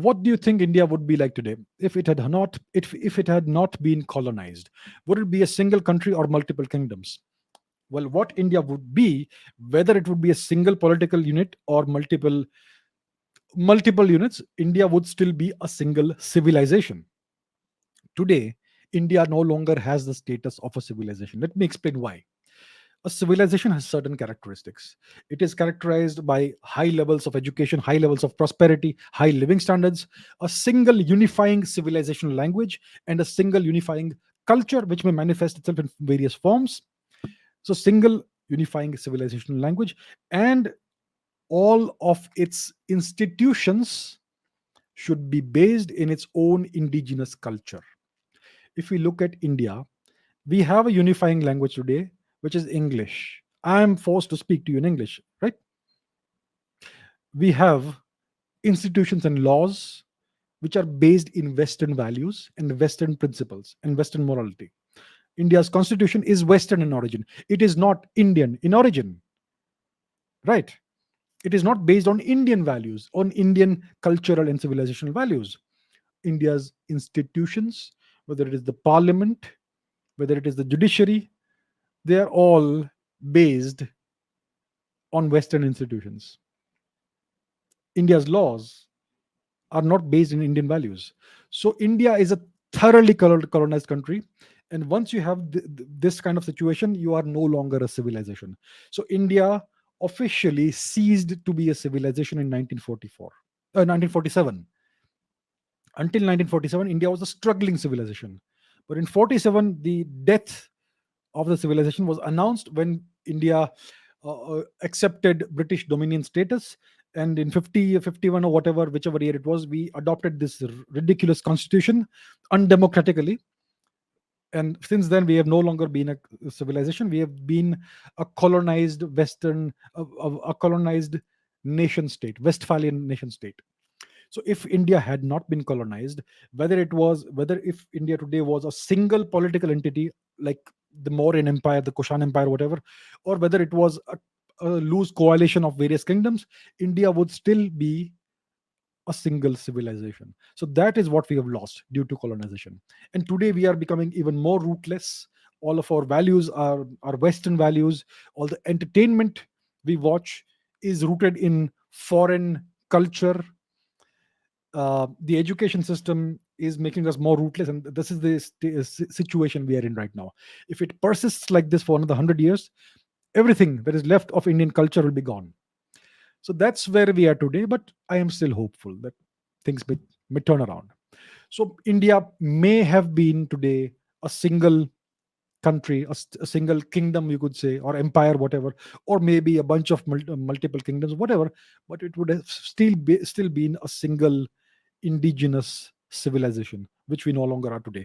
What do you think India would be like today if it had not been colonized? Would it be a single country or multiple kingdoms? Well, what India would be, whether it would be a single political unit or multiple units, India would still be a single civilization. Today, India no longer has the status of a civilization. Let me explain why. A civilization has certain characteristics. It is characterized by high levels of education, high levels of prosperity, high living standards, a single unifying civilizational language, and a single unifying culture, which may manifest itself in various forms. So, single unifying civilizational language, and all of its institutions should be based in its own indigenous culture. If we look at India, we have a unifying language today, which is English. I am forced to speak to you in English, right? We have institutions and laws which are based in Western values and Western principles and Western morality. India's constitution is Western in origin. It is not Indian in origin, right? It is not based on Indian values, on Indian cultural and civilizational values. India's institutions, whether it is the parliament, whether it is the judiciary, they are all based on Western institutions. India's laws are not based in Indian values. So India is a thoroughly colonized country. And once you have this kind of situation, you are no longer a civilization. So India officially ceased to be a civilization in 1947. Until 1947, India was a struggling civilization. But in 47, the death of the civilization was announced when India accepted British dominion status. And in 50, 51, or whatever, whichever year it was, we adopted this ridiculous constitution undemocratically. And since then, we have no longer been a civilization. We have been a colonized a colonized nation state, Westphalian nation state. So if India had not been colonized, whether if India today was a single political entity like the Mauryan Empire, the Kushan Empire, whatever, or whether it was a loose coalition of various kingdoms, India would still be a single civilization. So that is what we have lost due to colonization. And today we are becoming even more rootless. All of our values are Western values. All the entertainment we watch is rooted in foreign culture. The education system is making us more rootless, and this is the situation we are in right now. If it persists like this for another 100 years, everything that is left of Indian culture will be gone. So that's where we are today, but I am still hopeful that things may turn around. So India may have been today a single country, a single kingdom, you could say, or empire, whatever, or maybe a bunch of multiple kingdoms, whatever, but it would have still been a single indigenous civilization, which we no longer are today.